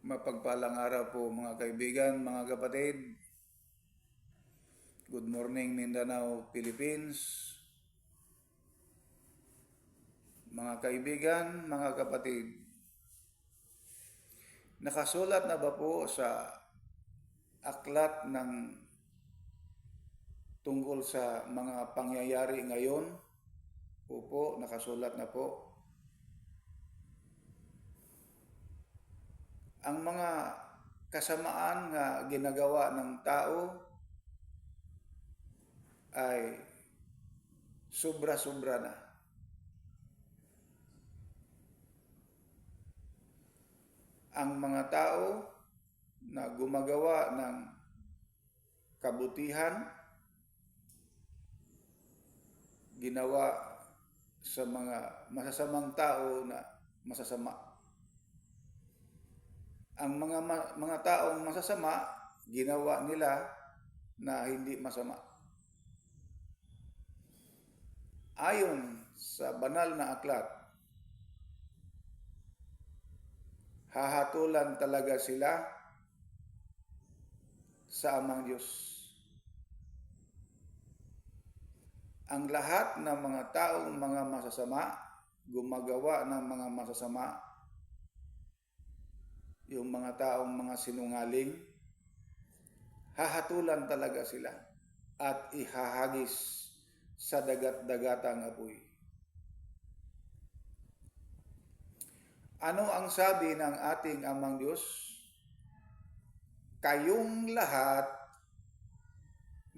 Mapagpalang araw po mga kaibigan, mga kapatid. Good morning Mindanao, Philippines. Mga kaibigan, mga kapatid. Nakasulat na ba po sa aklat ng tungkol sa mga pangyayari ngayon? Opo, nakasulat na po. Ang mga kasamaan nga ginagawa ng tao ay sobra-sobra na. Ang mga tao na gumagawa ng kabutihan, ginawa sa mga masasamang tao na masasama. Ang mga taong masasama, ginawa nila na hindi masama. Ayon sa banal na aklat, hahatulan talaga sila sa Amang Diyos. Ang lahat ng mga taong mga masasama, gumagawa ng mga masasama, yung mga taong mga sinungaling, hahatulan talaga sila at ihahagis sa dagat-dagatang apoy. Ano ang sabi ng ating Amang Diyos? Kayong lahat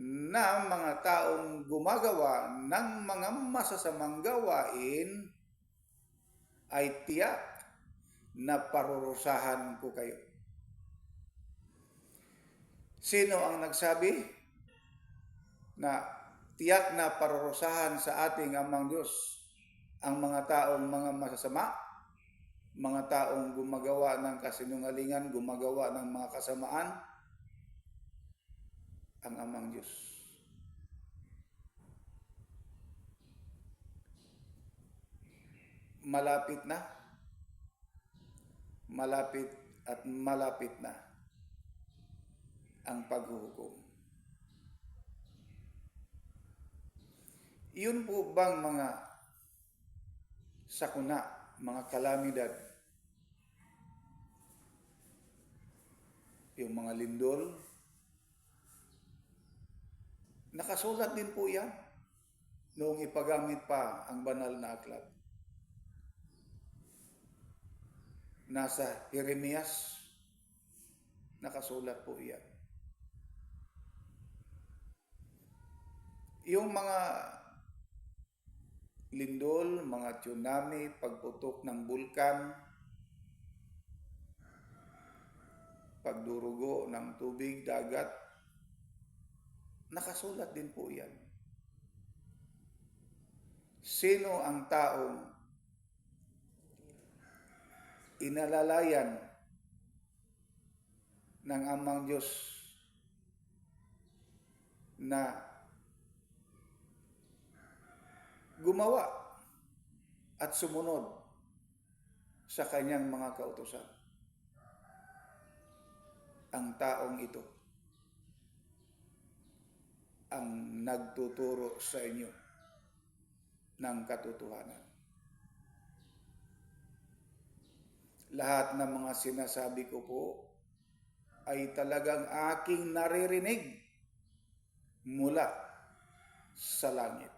na mga taong gumagawa ng mga masasamang gawain ay tiyak na parurusahan ko kayo. Sino ang nagsabi na tiyak na parurusahan sa ating Amang Diyos ang mga taong mga masasama, mga taong gumagawa ng kasinungalingan, gumagawa ng mga kasamaan? Ang Amang Diyos. Malapit na. Malapit at malapit na ang paghuhukom. Yun po bang mga sakuna, mga kalamidad, yung mga lindol? Nakasulat din po yan noong ipagamit pa ang banal na aklat. Nasa Jeremias, nakasulat po yan. Yung mga lindol, mga tsunami, pagputok ng bulkan, pagdurugo ng tubig, dagat, nakasulat din po yan. Sino ang taong inalalayan ng Amang Diyos na gumawa at sumunod sa kanyang mga kautusan? Ang taong ito ang nagtuturo sa inyo ng katotohanan. Lahat ng mga sinasabi ko po ay talagang aking naririnig mula sa langit.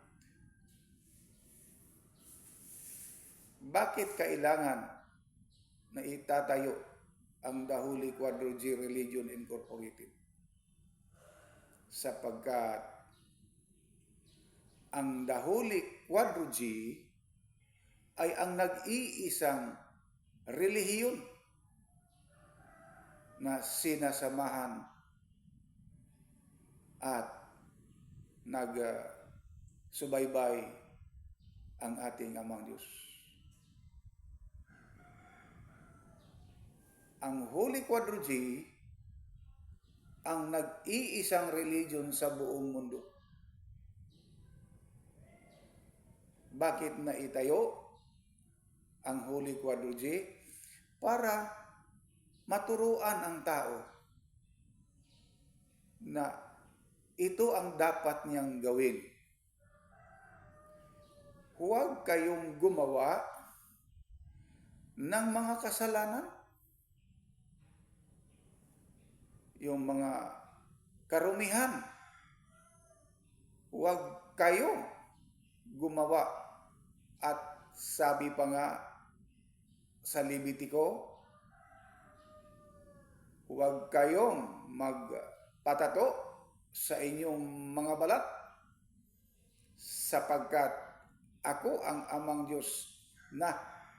Bakit kailangan na itatayo ang The Holy Quadro G Religion Incorporated? Sapagkat ang The Holy Quadro G ay ang nag-iisang relihiyon na sinasamahan at nagsubaybay ang ating Amang Diyos. Ang Holy Quadro G ang nag-iisang religion sa buong mundo. Bakit naitayo ang Holy Quadro G? Para maturuan ang tao na ito ang dapat niyang gawin. Huwag kayong gumawa ng mga kasalanan, yung mga karumihan. Huwag kayong gumawa. At sabi pa nga sa Levitico, huwag kayong magpatato sa inyong mga balat, sapagkat ako ang amang Diyos na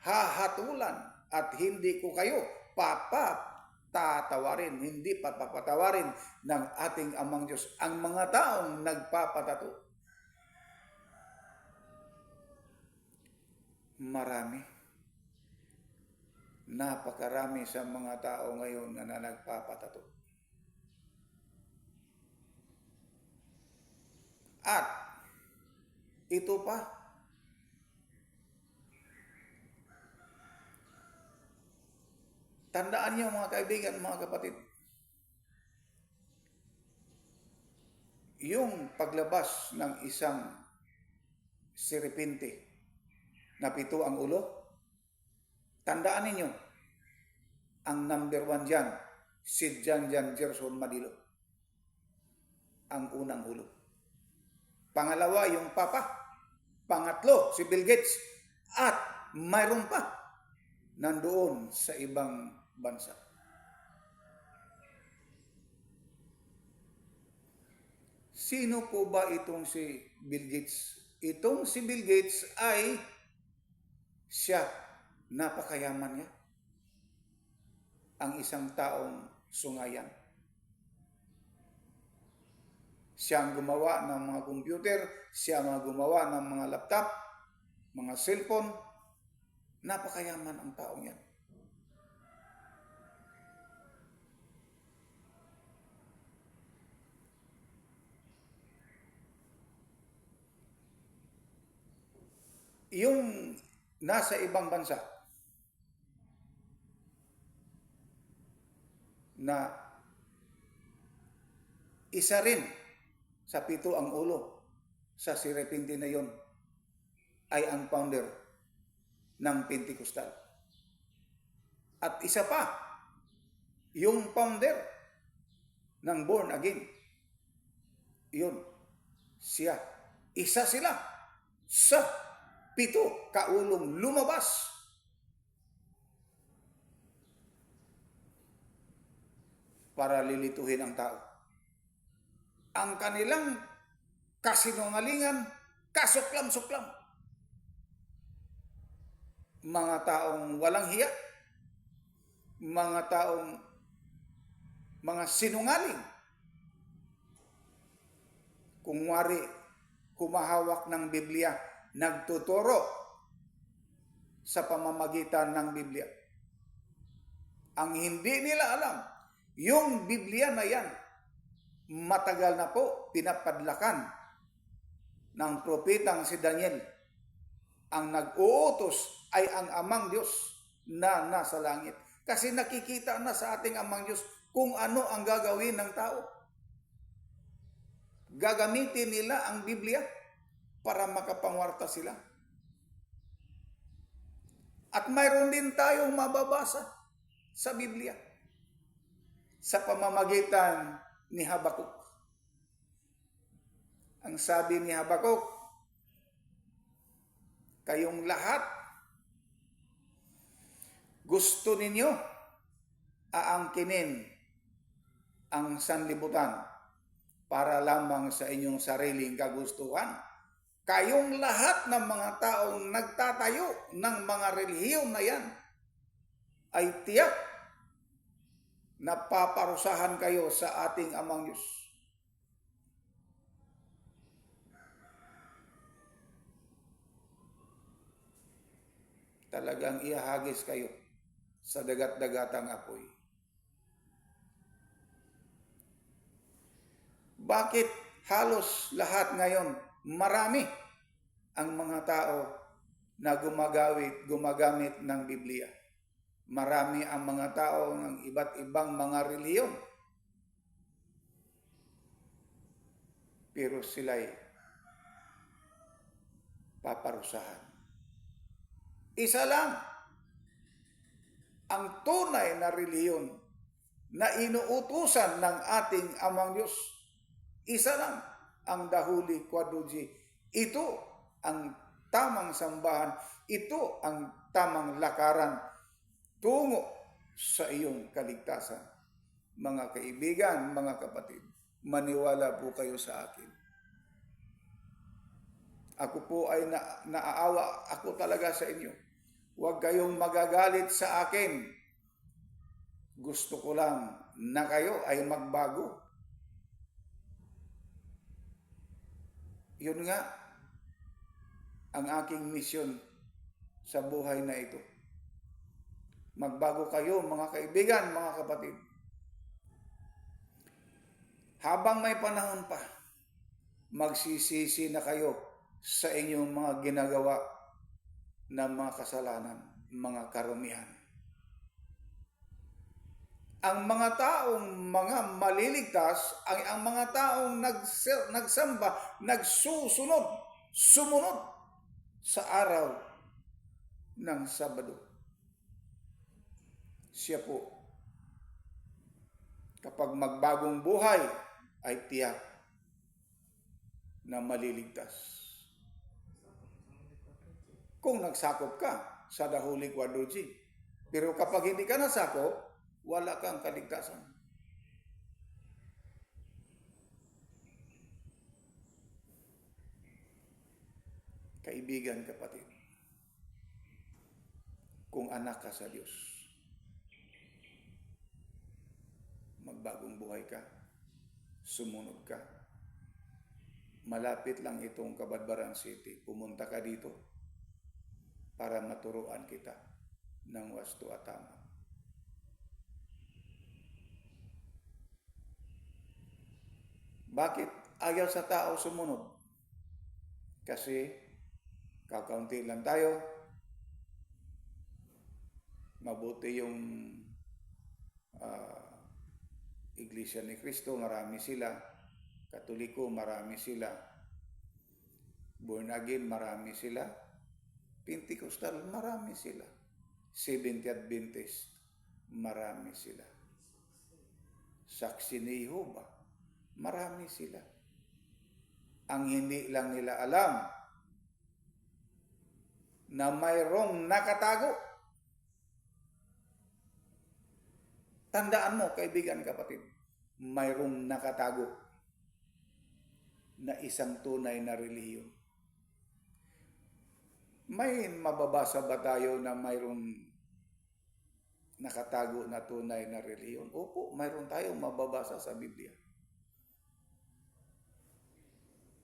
hahatulan at hindi ko kayo papatatawarin, hindi papatawarin ng ating amang Diyos ang mga taong nagpapatato. Marami. Napakarami sa mga tao ngayon na nagpapatato. At ito pa, tandaan niyo mga kaibigan, mga kapatid, yung paglabas ng isang siripinte na 7 ang ulo, tandaan ninyo, ang number 1 dyan, si Jan Gerson Madilo. Ang unang ulo. Pangalawa, yung Papa. Pangatlo, si Bill Gates. At mayroon pa nandoon sa ibang bansa. Sino po ba itong si Bill Gates? Itong si Bill Gates ay siya, napakayaman niya. Ang isang taong sungayan. Siya ang gumawa ng mga computer, siya ang gumawa ng mga laptop, mga cellphone. Napakayaman ang taong yan. Yung nasa ibang bansa na isa rin sa 7 ang ulo sa siripinte na yon ay ang founder ng Pentecostal. At isa pa, yung founder ng Born Again. Yun, siya. Isa sila sa 7 kaulong lumabas para lilituhin ang tao. Ang kanilang kasinungalingan, kasuklam-suklam. Mga taong walang hiya, mga sinungaling. Kung wari, kumahawak ng Biblia, nagtuturo sa pamamagitan ng Biblia. Ang hindi nila alam, yung Biblia na yan, matagal na po pinapadlakan ng propetang si Daniel. Ang nag-uutos ay ang amang Diyos na nasa langit. Kasi nakikita na sa ating amang Diyos kung ano ang gagawin ng tao. Gagamitin nila ang Biblia para makapangwarta sila. At mayroon din tayong mababasa sa Biblia sa pamamagitan ni Habakuk. Ang sabi ni Habakuk, kayong lahat gusto ninyo aangkinin ang sanlibutan para lamang sa inyong sariling kagustuhan. Kayong lahat ng mga taong nagtatayo ng mga relihiyon na yan ay tiyak na paparusahan kayo sa ating amang Diyos. Talagang ihahagis kayo sa dagat-dagatang apoy. Bakit halos lahat ngayon, marami ang mga tao na gumagamit ng Biblia? Marami ang mga tao ng iba't ibang mga reliyon. Pero sila'y paparusahan. Isa lang ang tunay na reliyon na inuutusan ng ating Amang Diyos. Isa lang ang The Holy Quadrilogy. Ito ang tamang sambahan. Ito ang tamang lakaran tungo sa iyong kaligtasan. Mga kaibigan, mga kapatid, maniwala po kayo sa akin. Ako po ay naaawa ako talaga sa inyo. Huwag kayong magagalit sa akin. Gusto ko lang na kayo ay magbago. Yun nga ang aking misyon sa buhay na ito. Magbago kayo, mga kaibigan, mga kapatid. Habang may panahon pa, magsisisi na kayo sa inyong mga ginagawa na mga kasalanan, mga karumihan. Ang mga taong mga maliligtas ay ang mga taong nagsamba, sumunod sa araw ng Sabado. Siya po, kapag magbagong buhay, ay tiyak na maliligtas. Kung nagsakop ka sa The Holy Quadrilogy. Pero kapag hindi ka nasakop, wala kang kaligtasan. Kaibigan, kapatid, kung anak ka sa Diyos, magbagong buhay ka, sumunod ka. Malapit lang itong Kabadbaran City. Pumunta ka dito para maturuan kita ng wasto at tama. Bakit ayaw sa tao sumunod? Kasi kakaunti lang tayo. Mabuti yung Iglesia ni Cristo, marami sila. Katoliko, marami sila. Born again, marami sila. Pentecostal, marami sila. Seventh Adventist, marami sila. Saksi ni Jehovah, marami sila. Ang hindi lang nila alam na mayroong nakatago. Tandaan mo, kaibigan, kapatid, mayroong nakatago na isang tunay na relihiyon. May mababasa ba tayo na mayroong nakatago na tunay na relihiyon? Opo, mayroon tayong mababasa sa Biblia.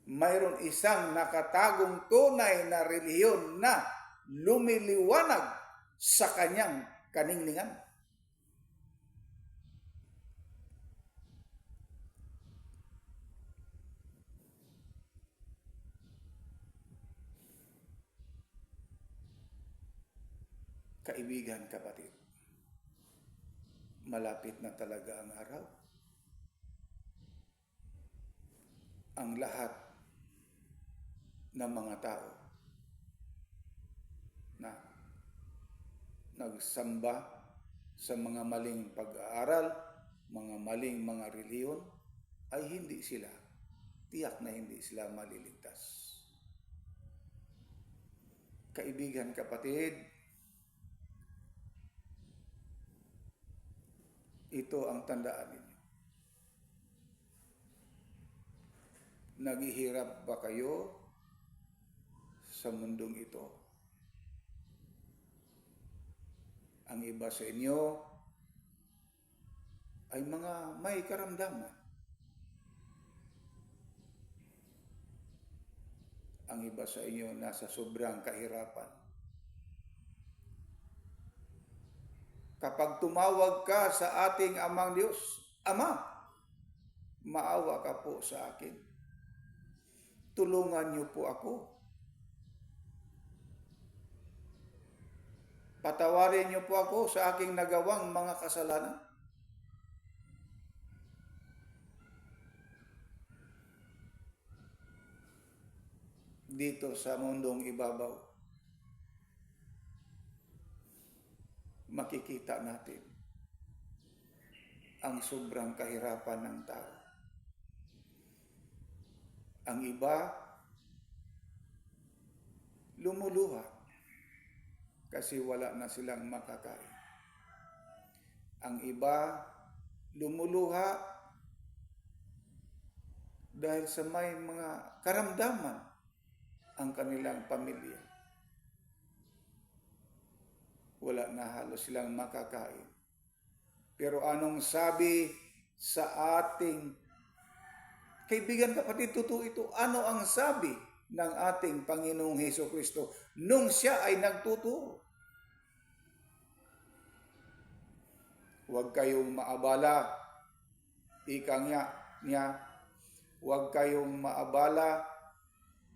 Mayroon isang nakatagong tunay na relihiyon na lumiliwanag sa kanyang kaningningan. Kaibigan, kapatid, malapit na talaga ang araw. Ang lahat ng mga tao na nagsamba sa mga maling pag-aaral, mga maling mga reliyon, ay hindi sila, tiyak na hindi sila maliligtas. Kaibigan, kapatid, ito ang tandaan ninyo. Naghihirap ba kayo sa mundong ito? Ang iba sa inyo ay mga may karamdaman. Ang iba sa inyo nasa sobrang kahirapan. Kapag tumawag ka sa ating Amang Diyos, Ama, maawa ka po sa akin. Tulungan niyo po ako. Patawarin niyo po ako sa aking nagawang mga kasalanan. Dito sa mundong ibabaw, makikita natin ang sobrang kahirapan ng tao. Ang iba, lumuluha kasi wala na silang makakain. Ang iba, lumuluha dahil sa may mga karamdaman ang kanilang pamilya. Wala na halos silang makakain. Pero anong sabi sa ating kaibigan, kapatid, totoo ito? Ano ang sabi ng ating Panginoong Hesukristo nung siya ay nagtuturo? Huwag kayong maabala. Ika niya, huwag kayong maabala,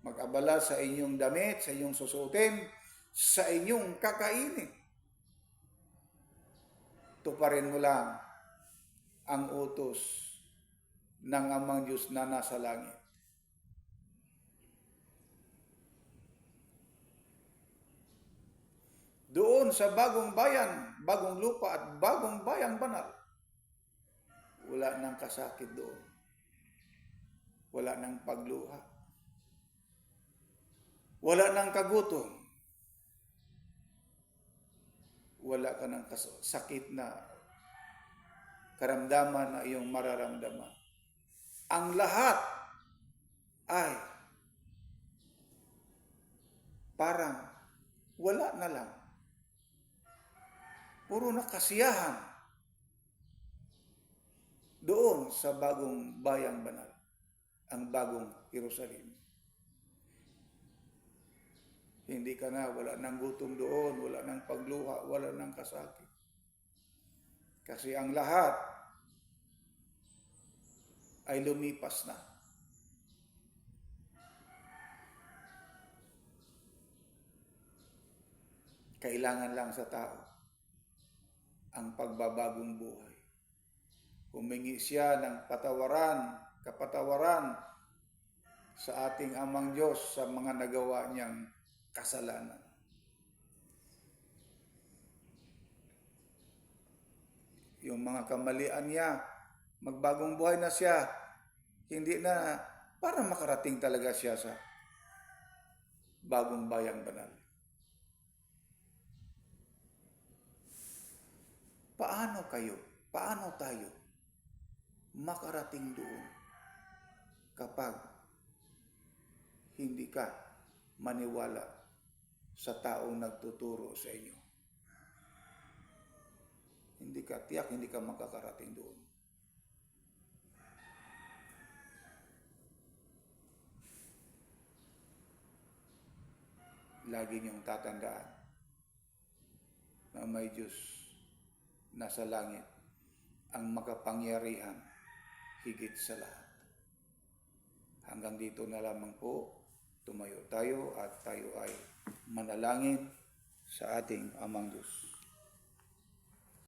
mag-abala sa inyong damit, sa inyong susutin, sa inyong kakainin. Tuparin mo lang ang utos ng Amang Diyos na nasa langit. Doon sa bagong bayan, bagong lupa at bagong bayang banal, wala nang kasakit doon. Wala nang pagluha. Wala nang kagutom. Wala ka ng sakit na karamdaman na iyong mararamdaman. Ang lahat ay parang wala na lang. Puro na kasiyahan doon sa bagong bayang banal, ang bagong Jerusalem. Hindi ka na, wala nang gutom doon, wala nang pagluha, wala nang kasakit. Kasi ang lahat ay lumipas na. Kailangan lang sa tao ang pagbabagong buhay. Humingi siya ng kapatawaran sa ating Amang Diyos sa mga nagawa niyang kasalanan. Yung mga kamalian niya, magbagong buhay na siya, hindi na para makarating talaga siya sa bagong bayang banal. Paano tayo makarating doon kapag hindi ka maniwala sa taong nagtuturo sa inyo? Hindi ka makakarating doon. Lagi niyong tatandaan na may Diyos nasa langit ang makapangyarihan higit sa lahat. Hanggang dito na lamang po, tumayo tayo at tayo ay manalangin sa ating Amang Diyos.